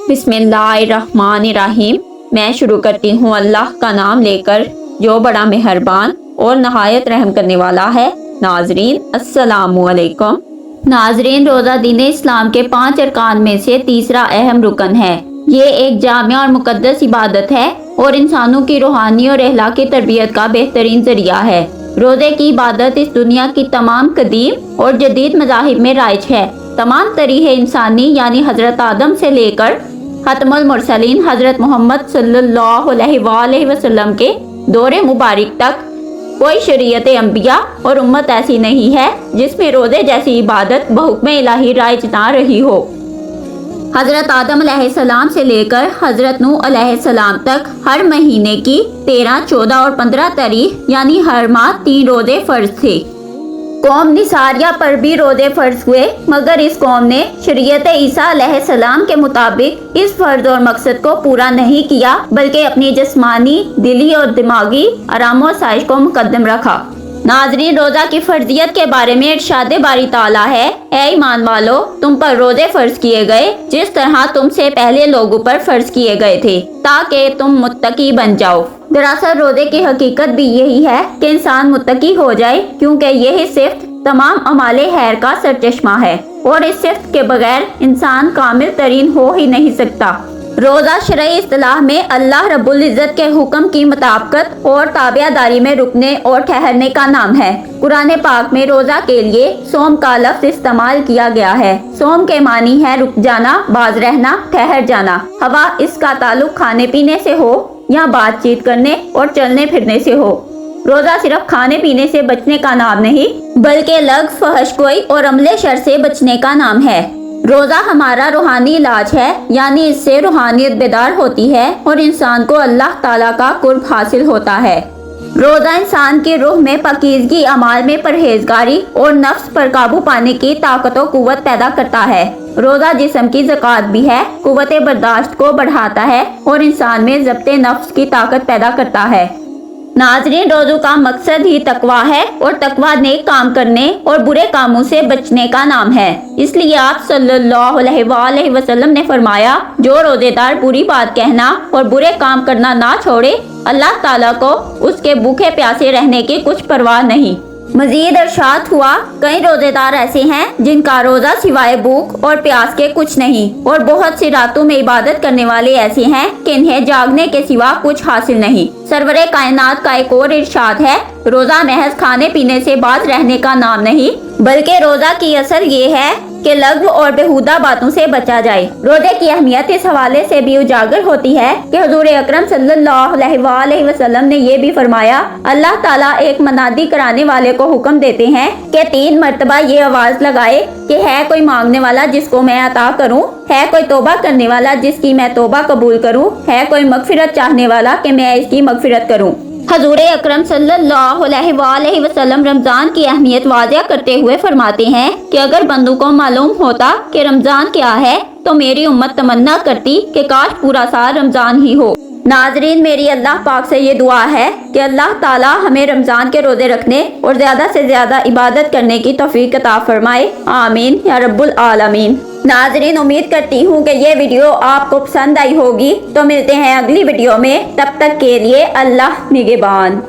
बिस्मिल्लाहिर्रहमानिर्रहीम। मैं शुरू करती हूँ अल्लाह का नाम लेकर जो बड़ा मेहरबान और नहायत रहम करने वाला है। नाजरीन अस्सलामु अलैकुम। नाजरीन, रोज़ा दीन इस्लाम के 5 अरकान में से तीसरा अहम रुकन है। ये एक जामिया और मुकद्दस इबादत है और इंसानों की रूहानी और अखलाकी तरबियत का बेहतरीन जरिया है। रोज़े की इबादत इस दुनिया की तमाम कदीम और जदीद मज़ाहिब में राइज है। तमाम तरीक़े इंसानी यानी हज़रत आदम से लेकर खत्मुल मुरसलीन हज़रत मोहम्मद सल्लल्लाहु अलैहि वसल्लम के दौरे मुबारक तक कोई शरीयत अंबिया और उम्मत ऐसी नहीं है जिसमें रोज़े जैसी इबादत बहुक्म इलाही राइज ना रही हो। हज़रत आदम अलैहिस्सलाम से लेकर हज़रत नूह अलैहिस्सलाम तक हर महीने की 13, 14 और 15 तारीख यानी हर माह 3 रोज़े फ़र्ज थे। कौम निसारिया पर भी रोज़े फ़र्ज हुए, मगर इस कौम ने शरीयत ईसा अलैहिस्सलाम के मुताबिक इस फ़र्ज और मकसद को पूरा नहीं किया, बल्कि अपनी जिस्मानी, दिली और दिमागी आराम और साइश को मुकद्दम रखा। नाजरीन, रोज़ा की फर्जियत के बारे में इरशाद बारी ताला है, ऐ ईमान वालो, तुम पर रोज़े फ़र्ज किए गए जिस तरह तुमसे पहले लोगों पर फ़र्ज किए गए थे, ताकि तुम मुत्तकी बन जाओ। दरअसल रोज़े की हकीकत भी यही है कि इंसान मुत्तकी हो जाए, क्योंकि यही सिफ्त तमाम अमाले खैर का सरचश्मा है और इस सिफ्त के बगैर इंसान कामिल तरीन हो ही नहीं सकता। रोज़ा शरई इस्तिलाह में अल्लाह रब्बुल इज़्ज़त के हुक्म की मुताबिकत और ताबियादारी में रुकने और ठहरने का नाम है। कुरान पाक में रोज़ा के लिए सोम का लफ्ज़ इस्तेमाल किया गया है। सोम के मानी है रुक जाना, बाज रहना, ठहर जाना। हवा इसका ताल्लुक खाने पीने से हो या बातचीत करने और चलने फिरने से हो। रोज़ा सिर्फ खाने पीने से बचने का नाम नहीं, बल्कि लग फहशगोई और अमले शर से बचने का नाम है। रोज़ा हमारा रूहानी इलाज है, यानी इससे रूहानियत बेदार होती है और इंसान को अल्लाह ताला का कुर्ब हासिल होता है। रोज़ा इंसान की रूह में पाकीज़गी, अमाल में परहेजगारी और नफ्स पर काबू पाने की ताकत और कुव्वत पैदा करता है। रोज़ा जिस्म की ज़कात भी है, कुव्वत बर्दाश्त को बढ़ाता है और इंसान में ज़ब्ते नफ्स की ताकत पैदा करता है। नाजरीन, रोज़ों का मकसद ही तकवा है और तकवा नेक काम करने और बुरे कामों से बचने का नाम है। इसलिए आप सल्लल्लाहु अलैहि वसल्लम ने फरमाया, जो रोज़ेदार बुरी बात कहना और बुरे काम करना ना छोड़े, अल्लाह ताला को उसके भूखे प्यासे रहने की कुछ परवाह नहीं। मजीद इरशाद हुआ, कई रोज़ेदार ऐसे हैं जिनका रोज़ा सिवाय भूख और प्यास के कुछ नहीं, और बहुत सी रातों में इबादत करने वाले ऐसे हैं कि इन्हें जागने के सिवा कुछ हासिल नहीं। सरवरे कायनात का एक और इरशाद है, रोज़ा महज खाने पीने से बाज रहने का नाम नहीं, बल्कि रोज़ा की असल ये है कि लग़्व और बेहुदा बातों से बचा जाए। रोज़े की अहमियत इस हवाले से भी उजागर होती है कि हुज़ूर अकरम सल्लल्लाहु अलैहि वसल्लम ने ये भी फरमाया, अल्लाह ताला एक मनादी कराने वाले को हुक्म देते हैं कि 3 मरतबा ये आवाज़ लगाए कि है कोई मांगने वाला जिसको मैं अता करूं, है कोई तौबा करने वाला जिसकी मैं तौबा कबूल करूं, है कोई मगफिरत चाहने वाला कि मैं इसकी मगफिरत करूं। हज़ूर अकरम सल्लल्लाहु अलैहि वसल्लम रमज़ान की अहमियत वाज़िया करते हुए फरमाते हैं कि अगर बंदों को मालूम होता कि रमज़ान क्या है तो मेरी उम्मत तमन्ना करती कि काश पूरा साल रमज़ान ही हो। नाजरीन, मेरी अल्लाह पाक से ये दुआ है कि अल्लाह ताला हमें रमज़ान के रोज़े रखने और ज़्यादा से ज़्यादा इबादत करने की तौफीक अता फरमाए। आमीन या रब्बुल आलमीन। नाजरीन, उम्मीद करती हूँ कि ये वीडियो आपको पसंद आई होगी। तो मिलते हैं अगली वीडियो में, तब तक के लिए अल्लाह निगहबान।